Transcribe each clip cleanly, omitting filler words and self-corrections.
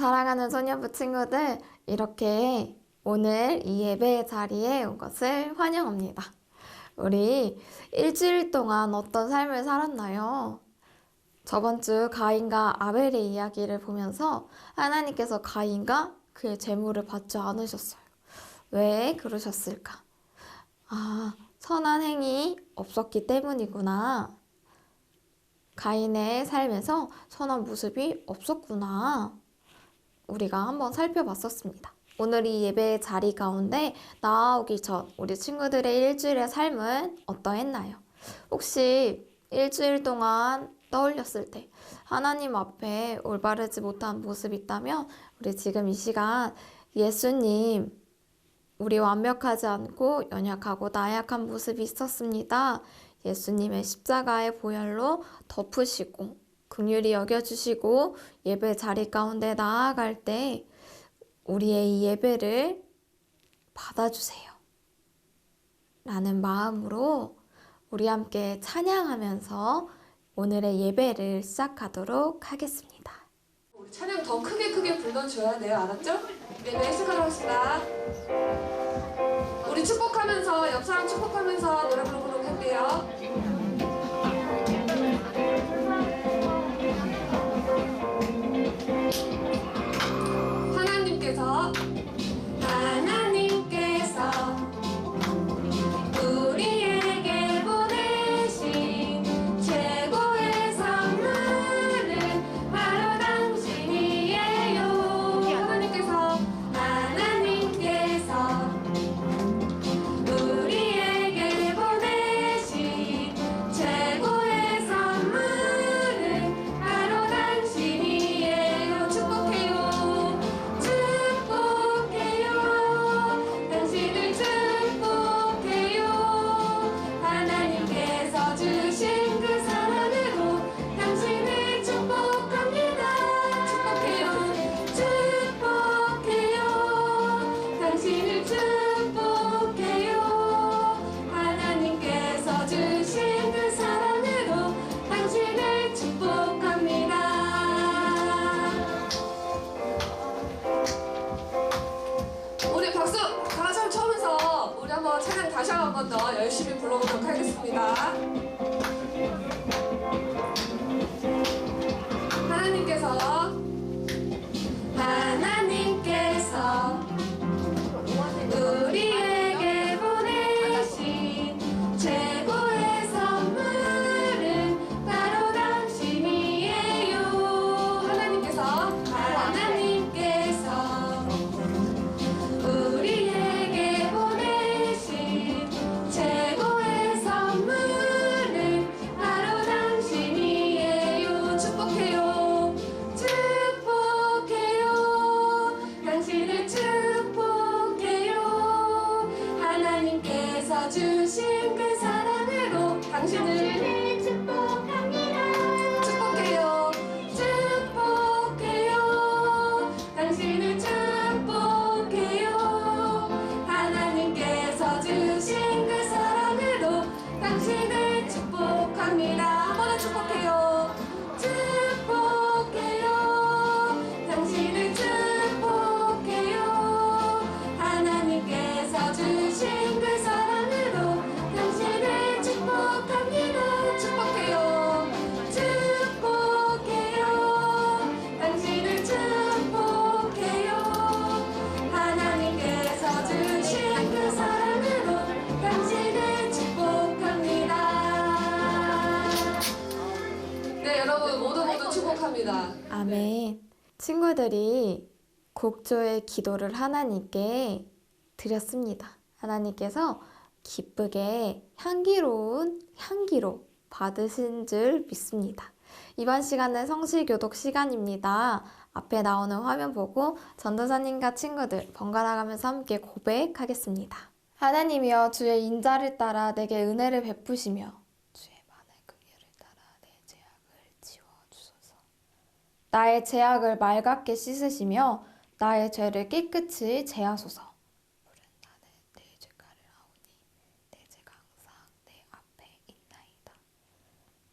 사랑하는 소녀부 친구들, 이렇게 오늘 이 예배의 자리에 온 것을 환영합니다. 우리 일주일 동안 어떤 삶을 살았나요? 저번 주 가인과 아벨의 이야기를 보면서 하나님께서 가인과 그의 재물을 받지 않으셨어요. 왜 그러셨을까? 선한 행위 없었기 때문이구나. 가인의 삶에서 선한 모습이 없었구나. 우리가 한번 살펴봤었습니다. 오늘 이 예배의 자리 가운데 나아오기 전 우리 친구들의 일주일의 삶은 어떠했나요? 혹시 일주일 동안 떠올렸을 때 하나님 앞에 올바르지 못한 모습이 있다면 우리 지금 이 시간 예수님, 우리 완벽하지 않고 연약하고 나약한 모습이 있었습니다. 예수님의 십자가의 보혈로 덮으시고 긍휼히 여겨주시고 예배 자리 가운데 나아갈 때 우리의 이 예배를 받아주세요. 라는 마음으로 우리 함께 찬양하면서 오늘의 예배를 시작하도록 하겠습니다. 우리 찬양 더 크게 불러줘야 돼요. 알았죠? 예배 시작하도록 하겠습니다. 우리 축복하면서 옆 사람 축복하면서 노래 부르도록 할게요. 하나님께서 우리에게 보내신 최고의 선물은 바로 당신이에요. 하나님께서 우리에게 보내신 최고의 선물은 바로 당신이에요. 축복해요. 당신을 축복해요. 하나님께서 주신 그 사랑으로 당신을 축복합니다. 축복해요. 당신을 축복해요. 하나님께서 주신 그 사랑으로 당신을 축복합니다. 우리 박수 다 같이 한번 쳐면서 우리 한번 찬양 다시 한 번 더 열심히 불러보도록 하겠습니다. 하나님께서 우리에게 보내신 최고의 선물은 바로 당신이에요. 하나님께서 우리에게 보내신 최고의 선물은 바로 당신이에요. 축복해요. 당신을 축복해요. 하나님께서 주신 그 사랑으로 당신을 축복합니다. 축복해요. 당신을 축복해요. 하나님께서 주신 그 사랑으로 당신을 축복합니다. 한 번 더 축복해요. 당신을 축복해요. 하나님께서 주신 그 사랑으로 당신을 축복합니다. 축복해요. 당신을 축복해요. 하나님께서 주신 그 사랑으로 당신을 축복합니다. 네, 여러분 모두 축복합니다. 아멘. 친구들이 곡조의 기도를 하나님께 드렸습니다. 하나님께서 기쁘게 향기로운 향기로 받으신 줄 믿습니다. 이번 시간은 성실교독 시간입니다. 앞에 나오는 화면 보고 전도사님과 친구들 번갈아 가면서 함께 고백하겠습니다. 하나님이여, 주의 인자를 따라 내게 은혜를 베푸시며 주의 많은 긍휼을 따라 내 죄악을 지워주소서. 나의 죄악을 맑게 씻으시며 나의 죄를 깨끗이 제하소서. 물은 나는 내 죄가를 하오니 내 죄가 항상 내 앞에 있나이다.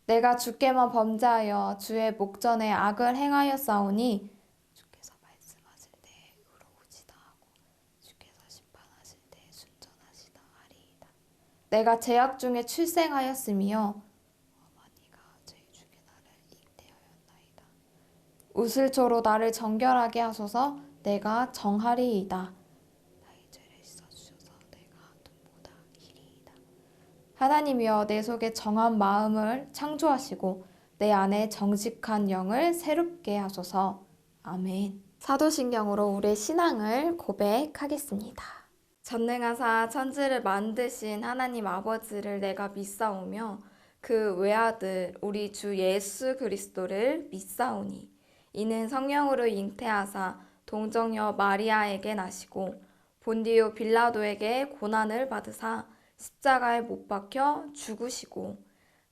내가 주께만 범죄하여 주의 목전에 악을 행하였사오니 주께서 말씀 내가 제약 중에 출생하였으며 어머니가 죄 중에 나를 잉태하였나이다. 우슬초로 나를 정결하게 하소서. 내가 정하리이다. 나의 죄를 씻어주셔서 내가 눈보다 기리이다. 하나님이여, 내 속에 정한 마음을 창조하시고 내 안에 정직한 영을 새롭게 하소서. 아멘. 사도신경으로 우리의 신앙을 고백하겠습니다. 전능하사 천지를 만드신 하나님 아버지를 내가 믿사오며 그 외아들 우리 주 예수 그리스도를 믿사오니 이는 성령으로 잉태하사 동정녀 마리아에게 나시고 본디오 빌라도에게 고난을 받으사 십자가에 못 박혀 죽으시고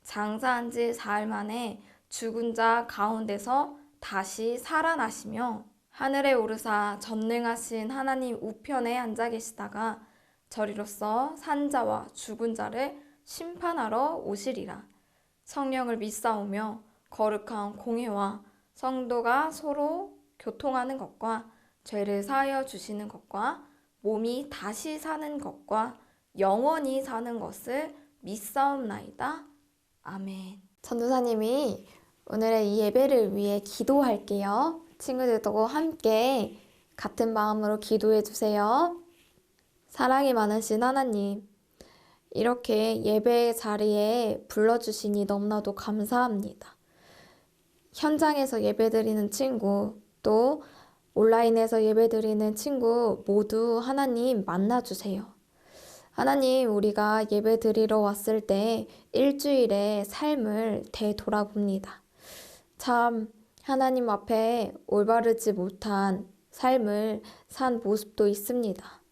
장사한 지 사흘 만에 죽은 자 가운데서 다시 살아나시며 하늘에 오르사 전능하신 하나님 우편에 앉아 계시다가 저리로서 산자와 죽은 자를 심판하러 오시리라. 성령을 믿사오며 거룩한 공회와 성도가 서로 교통하는 것과 죄를 사하여 주시는 것과 몸이 다시 사는 것과 영원히 사는 것을 믿사옵나이다. 아멘. 전도사님이 오늘의 이 예배를 위해 기도할게요. 친구들도 함께 같은 마음으로 기도해 주세요. 사랑이 많으신 하나님, 이렇게 예배 자리에 불러주시니 너무나도 감사합니다. 현장에서 예배드리는 친구, 또 온라인에서 예배드리는 친구 모두 하나님 만나주세요. 하나님, 우리가 예배드리러 왔을 때 일주일의 삶을 되돌아봅니다. 참 하나님 앞에 올바르지 못한 삶을 산 모습도 있습니다.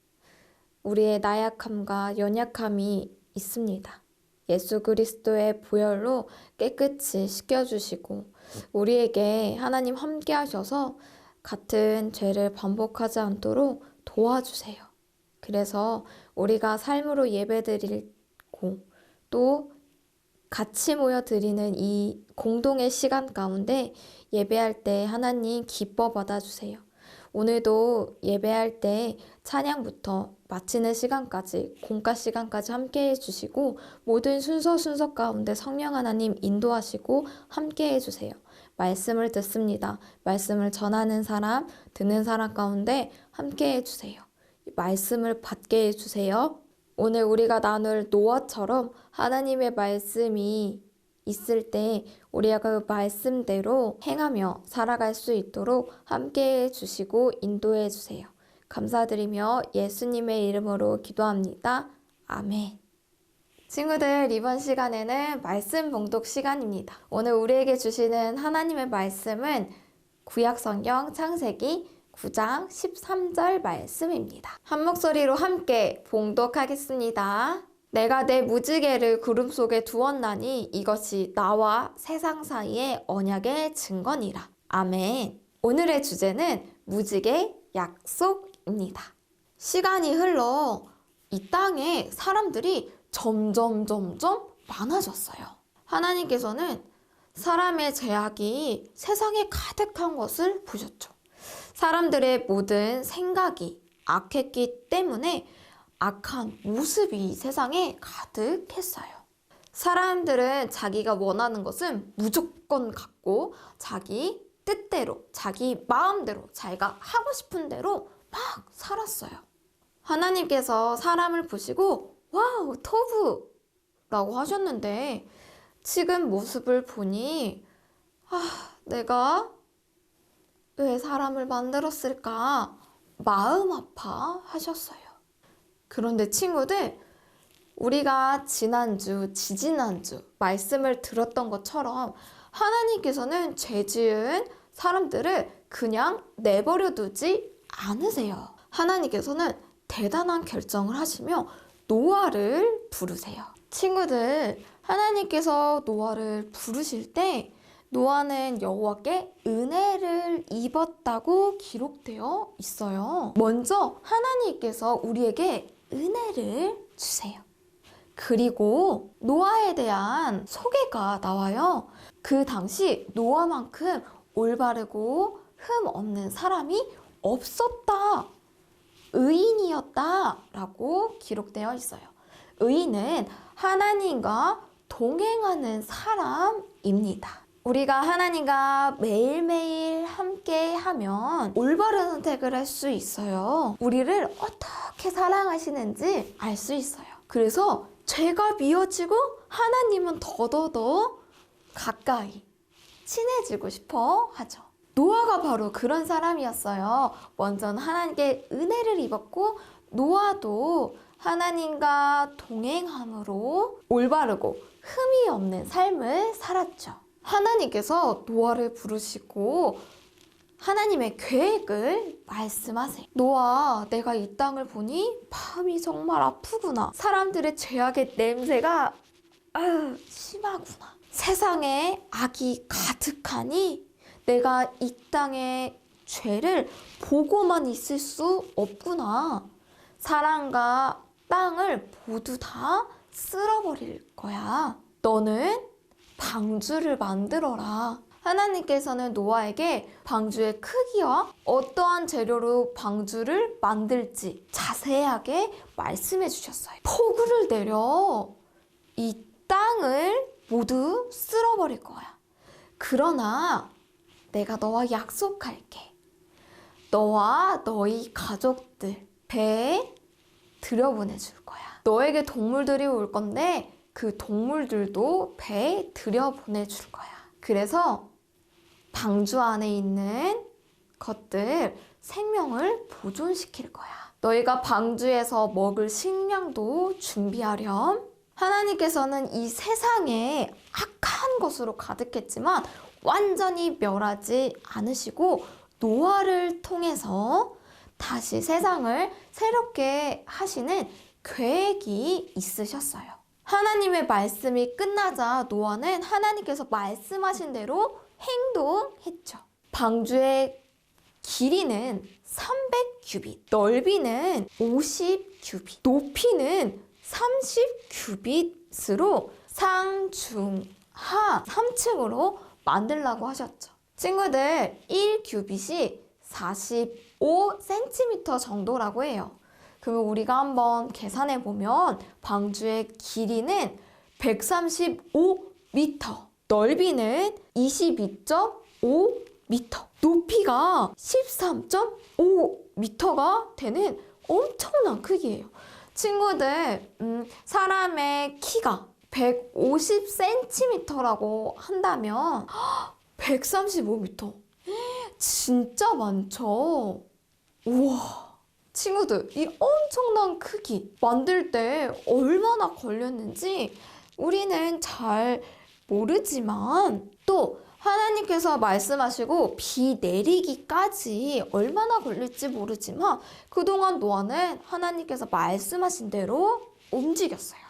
우리의 나약함과 연약함이 있습니다. 예수 그리스도의 보혈로 깨끗이 씻겨주시고 우리에게 하나님 함께 하셔서 같은 죄를 반복하지 않도록 도와주세요. 그래서 우리가 삶으로 예배드리고 또 같이 모여 드리는 이 공동의 시간 가운데 예배할 때 하나님 기뻐 받아주세요. 오늘도 예배할 때 찬양부터 마치는 시간까지 공과 시간까지 함께 해주시고 모든 순서 가운데 성령 하나님 인도하시고 함께 해주세요. 말씀을 듣습니다. 말씀을 전하는 사람, 듣는 사람 가운데 함께 해주세요. 말씀을 받게 해주세요. 오늘 우리가 나눌 노아처럼 하나님의 말씀이 있을 때 우리가 그 말씀대로 행하며 살아갈 수 있도록 함께 해주시고 인도해 주세요. 감사드리며 예수님의 이름으로 기도합니다. 아멘. 친구들, 이번 시간에는 말씀 봉독 시간입니다. 오늘 우리에게 주시는 하나님의 말씀은 구약성경 창세기 9장 13절 말씀입니다. 한 목소리로 함께 봉독하겠습니다. 내가 내 무지개를 구름 속에 두었나니 이것이 나와 세상 사이의 언약의 증거니라. 아멘. 오늘의 주제는 무지개 약속입니다. 시간이 흘러 이 땅에 사람들이 점점 많아졌어요. 하나님께서는 사람의 죄악이 세상에 가득한 것을 보셨죠. 사람들의 모든 생각이 악했기 때문에 악한 모습이 세상에 가득했어요. 사람들은 자기가 원하는 것은 무조건 갖고 자기 뜻대로, 자기 마음대로, 자기가 하고 싶은 대로 막 살았어요. 하나님께서 사람을 보시고 와우, 토부라고 하셨는데 지금 모습을 보니 내가 왜 사람을 만들었을까 마음 아파 하셨어요. 그런데 친구들, 우리가 지난주, 지지난주 말씀을 들었던 것처럼 하나님께서는 죄 지은 사람들을 그냥 내버려 두지 않으세요. 하나님께서는 대단한 결정을 하시며 노아를 부르세요. 친구들, 하나님께서 노아를 부르실 때 노아는 여호와께 은혜를 입었다고 기록되어 있어요. 먼저 하나님께서 우리에게 은혜를 주세요. 그리고 노아에 대한 소개가 나와요. 그 당시 노아만큼 올바르고 흠 없는 사람이 없었다. 의인이었다 라고 기록되어 있어요. 의인은 하나님과 동행하는 사람입니다. 우리가 하나님과 매일매일 함께하면 올바른 선택을 할 수 있어요. 우리를 어떻게 사랑하시는지 알 수 있어요. 그래서 죄가 미워지고 하나님은 더더더 가까이 친해지고 싶어 하죠. 노아가 바로 그런 사람이었어요. 먼저는 하나님께 은혜를 입었고 노아도 하나님과 동행함으로 올바르고 흠이 없는 삶을 살았죠. 하나님께서 노아를 부르시고 하나님의 계획을 말씀하세요. 노아, 내가 이 땅을 보니 마음이 정말 아프구나. 사람들의 죄악의 냄새가 심하구나. 세상에 악이 가득하니 내가 이 땅의 죄를 보고만 있을 수 없구나. 사람과 땅을 모두 다 쓸어버릴 거야. 너는 방주를 만들어라. 하나님께서는 노아에게 방주의 크기와 어떠한 재료로 방주를 만들지 자세하게 말씀해 주셨어요. 폭우를 내려 이 땅을 모두 쓸어버릴 거야. 그러나 내가 너와 약속할게. 너와 너희 가족들 배에 들여보내줄 거야. 너에게 동물들이 올 건데 그 동물들도 배에 들여보내줄 거야. 그래서 방주 안에 있는 것들 생명을 보존시킬 거야. 너희가 방주에서 먹을 식량도 준비하렴. 하나님께서는 이 세상에 악한 것으로 가득했지만 완전히 멸하지 않으시고 노아를 통해서 다시 세상을 새롭게 하시는 계획이 있으셨어요. 하나님의 말씀이 끝나자 노아는 하나님께서 말씀하신 대로 행동했죠. 방주의 길이는 300규빗, 넓이는 50규빗, 높이는 30규빗으로 상, 중, 하 3층으로 만들라고 하셨죠. 친구들, 1규빗이 45cm 정도라고 해요. 그러면 우리가 한번 계산해 보면 방주의 길이는 135m, 넓이는 22.5m, 높이가 13.5m가 되는 엄청난 크기예요. 친구들, 사람의 키가 150cm라고 한다면 135m. 진짜 많죠? 우와. 친구들, 이 엄청난 크기 만들 때 얼마나 걸렸는지 우리는 잘 모르지만 또 하나님께서 말씀하시고 비 내리기까지 얼마나 걸릴지 모르지만 그동안 노아는 하나님께서 말씀하신 대로 움직였어요.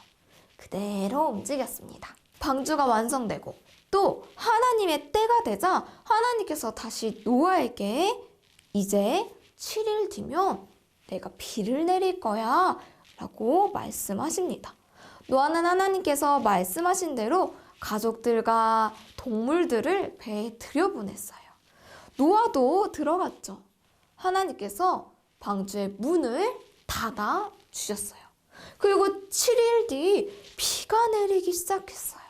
그대로 움직였습니다. 방주가 완성되고 또 하나님의 때가 되자 하나님께서 다시 노아에게 이제 7일 뒤면 내가 비를 내릴 거야 라고 말씀하십니다. 노아는 하나님께서 말씀하신 대로 가족들과 동물들을 배에 들여보냈어요. 노아도 들어갔죠. 하나님께서 방주의 문을 닫아 주셨어요. 그리고 7일 뒤 비가 내리기 시작했어요.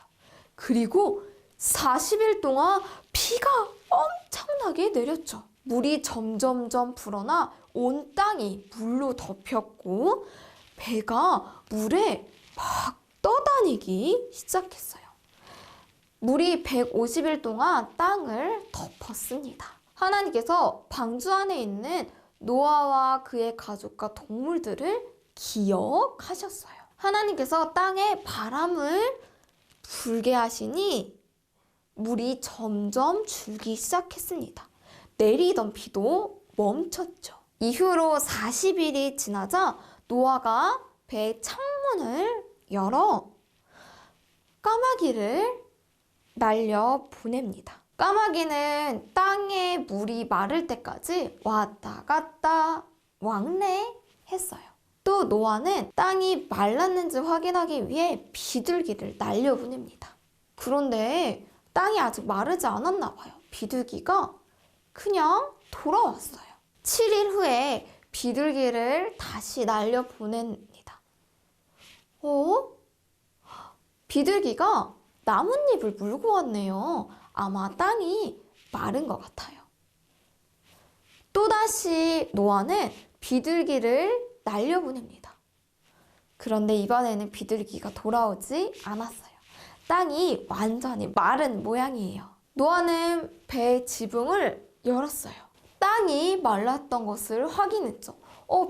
그리고 40일 동안 비가 엄청나게 내렸죠. 물이 점점점 불어나 온 땅이 물로 덮였고 배가 물에 막 떠다니기 시작했어요. 물이 150일 동안 땅을 덮었습니다. 하나님께서 방주 안에 있는 노아와 그의 가족과 동물들을 기억하셨어요. 하나님께서 땅에 바람을 불게 하시니 물이 점점 줄기 시작했습니다. 내리던 비도 멈췄죠. 이후로 40일이 지나자 노아가 배의 창문을 열어 까마귀를 날려 보냅니다. 까마귀는 땅에 물이 마를 때까지 왔다 갔다 왕래했어요. 또 노아는 땅이 말랐는지 확인하기 위해 비둘기를 날려 보냅니다. 그런데 땅이 아직 마르지 않았나 봐요. 비둘기가 그냥 돌아왔어요. 7일 후에 비둘기를 다시 날려 보냅니다. 어? 비둘기가 나뭇잎을 물고 왔네요. 아마 땅이 마른 것 같아요. 또다시 노아는 비둘기를 날려보냅니다. 그런데 이번에는 비둘기가 돌아오지 않았어요. 땅이 완전히 마른 모양이에요. 노아는 배의 지붕을 열었어요. 땅이 말랐던 것을 확인했죠.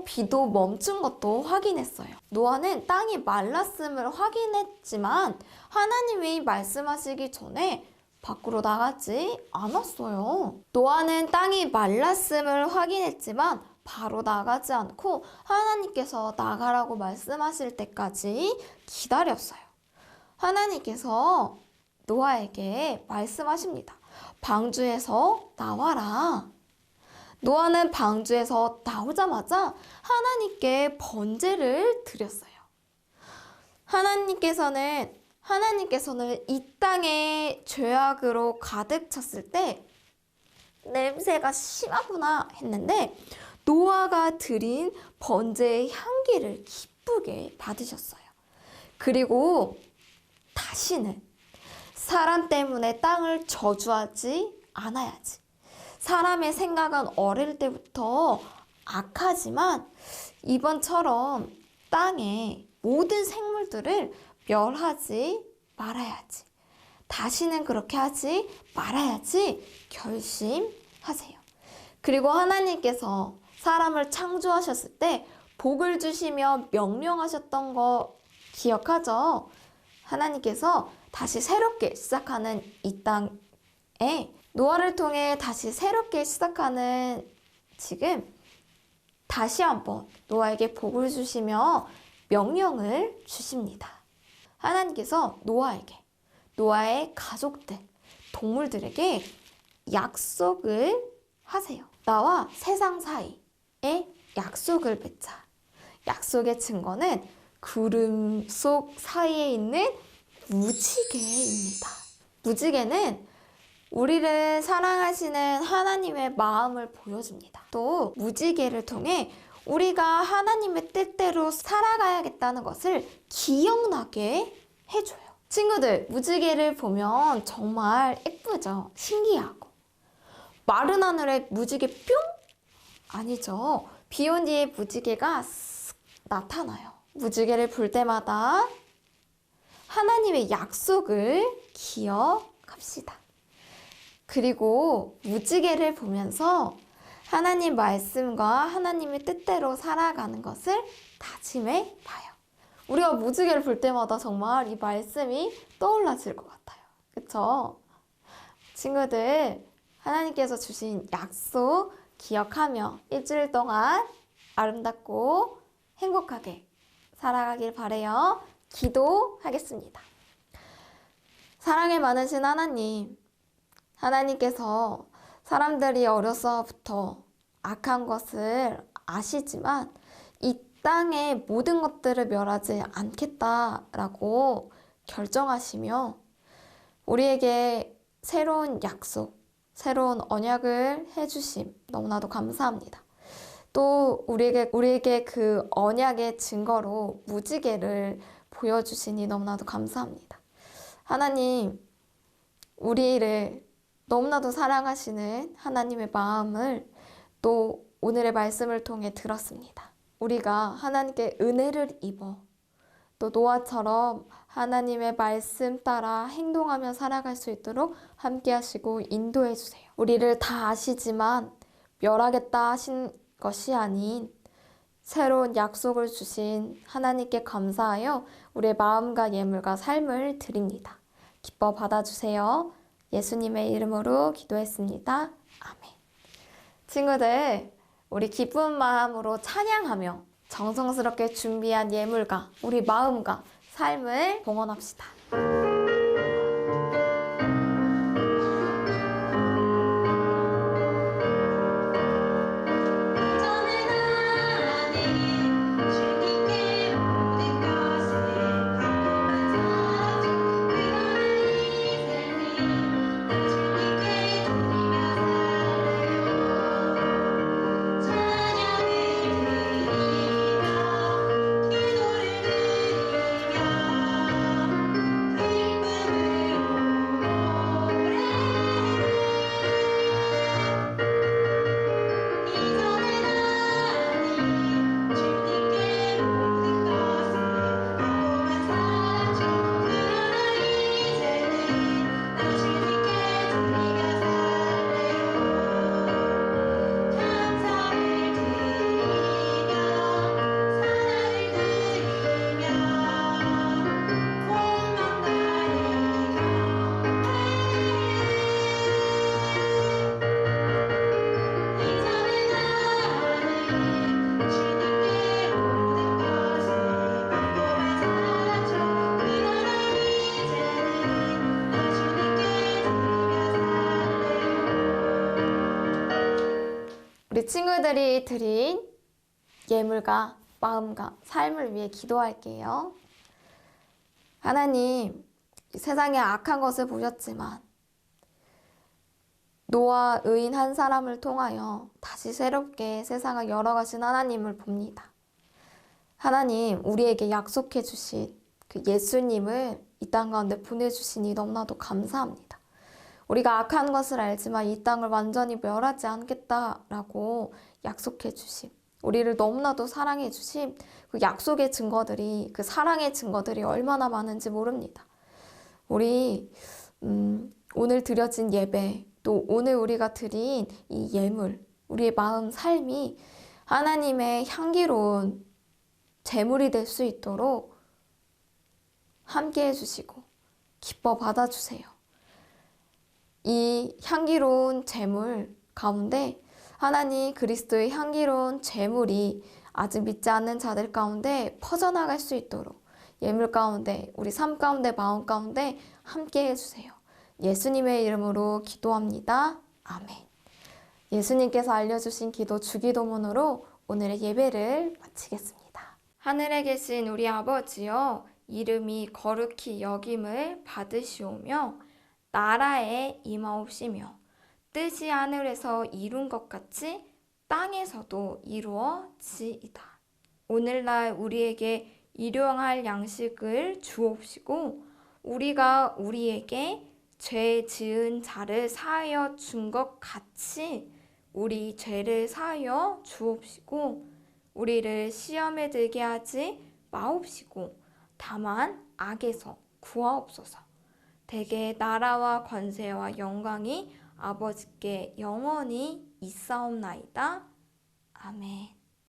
비도 멈춘 것도 확인했어요. 노아는 땅이 말랐음을 확인했지만 하나님이 말씀하시기 전에 밖으로 나가지 않았어요. 노아는 땅이 말랐음을 확인했지만 바로 나가지 않고 하나님께서 나가라고 말씀하실 때까지 기다렸어요. 하나님께서 노아에게 말씀하십니다. 방주에서 나와라. 노아는 방주에서 나오자마자 하나님께 번제를 드렸어요. 하나님께서는 이 땅에 죄악으로 가득 찼을 때 냄새가 심하구나 했는데 노아가 드린 번제의 향기를 기쁘게 받으셨어요. 그리고 다시는 사람 때문에 땅을 저주하지 않아야지. 사람의 생각은 어릴 때부터 악하지만 이번처럼 땅의 모든 생물들을 멸하지 말아야지. 다시는 그렇게 하지 말아야지 결심하세요. 그리고 하나님께서 사람을 창조하셨을 때 복을 주시며 명령하셨던 거 기억하죠? 하나님께서 다시 새롭게 시작하는 이 땅에 노아를 통해 다시 새롭게 시작하는 지금 다시 한번 노아에게 복을 주시며 명령을 주십니다. 하나님께서 노아에게, 노아의 가족들, 동물들에게 약속을 하세요. 나와 세상 사이에 약속을 맺자. 약속의 증거는 구름 속 사이에 있는 무지개입니다. 무지개는 우리를 사랑하시는 하나님의 마음을 보여줍니다. 또 무지개를 통해 우리가 하나님의 뜻대로 살아가야겠다는 것을 기억나게 해줘요. 친구들, 무지개를 보면 정말 예쁘죠? 신기하고. 마른 하늘에 무지개 뿅? 아니죠. 비 온 뒤에 무지개가 쓱 나타나요. 무지개를 볼 때마다 하나님의 약속을 기억합시다. 그리고 무지개를 보면서 하나님 말씀과 하나님의 뜻대로 살아가는 것을 다짐해 봐요. 우리가 무지개를 볼 때마다 정말 이 말씀이 떠올라질 것 같아요. 그쵸? 친구들, 하나님께서 주신 약속 기억하며 일주일 동안 아름답고 행복하게 살아가길 바라요. 기도하겠습니다. 사랑이 많으신 하나님, 하나님께서 사람들이 어려서부터 악한 것을 아시지만 이 땅의 모든 것들을 멸하지 않겠다라고 결정하시며 우리에게 새로운 약속, 새로운 언약을 해주심 너무나도 감사합니다. 또 우리에게 그 언약의 증거로 무지개를 보여주시니 너무나도 감사합니다. 하나님, 우리를 너무나도 사랑하시는 하나님의 마음을 또 오늘의 말씀을 통해 들었습니다. 우리가 하나님께 은혜를 입어 또 노아처럼 하나님의 말씀 따라 행동하며 살아갈 수 있도록 함께 하시고 인도해 주세요. 우리를 다 아시지만 멸하겠다 하신 것이 아닌 새로운 약속을 주신 하나님께 감사하여 우리의 마음과 예물과 삶을 드립니다. 기뻐 받아주세요. 예수님의 이름으로 기도했습니다. 아멘. 친구들, 우리 기쁜 마음으로 찬양하며 정성스럽게 준비한 예물과 우리 마음과 삶을 봉헌합시다. 우리 친구들이 드린 예물과 마음과 삶을 위해 기도할게요. 하나님, 세상에 악한 것을 보셨지만 노아 의인 한 사람을 통하여 다시 새롭게 세상을 열어가신 하나님을 봅니다. 하나님, 우리에게 약속해 주신 그 예수님을 이 땅 가운데 보내주시니 너무나도 감사합니다. 우리가 악한 것을 알지만 이 땅을 완전히 멸하지 않겠다라고 약속해 주심, 우리를 너무나도 사랑해 주심, 그 약속의 증거들이, 그 사랑의 증거들이 얼마나 많은지 모릅니다. 우리 오늘 드려진 예배, 또 오늘 우리가 드린 이 예물, 우리의 마음, 삶이 하나님의 향기로운 제물이 될 수 있도록 함께 해주시고 기뻐 받아주세요. 이 향기로운 제물 가운데 하나님 그리스도의 향기로운 제물이 아직 믿지 않는 자들 가운데 퍼져나갈 수 있도록 예물 가운데, 우리 삶 가운데, 마음 가운데 함께 해주세요. 예수님의 이름으로 기도합니다. 아멘. 예수님께서 알려주신 기도 주기도문으로 오늘의 예배를 마치겠습니다. 하늘에 계신 우리 아버지여, 이름이 거룩히 여김을 받으시오며 나라에 임하옵시며 뜻이 하늘에서 이룬 것 같이 땅에서도 이루어지이다. 오늘날 우리에게 일용할 양식을 주옵시고 우리가 우리에게 죄 지은 자를 사하여 준 것 같이 우리 죄를 사하여 주옵시고 우리를 시험에 들게 하지 마옵시고 다만 악에서 구하옵소서. 대개 나라와 권세와 영광이 아버지께 영원히 있사옵나이다. 아멘.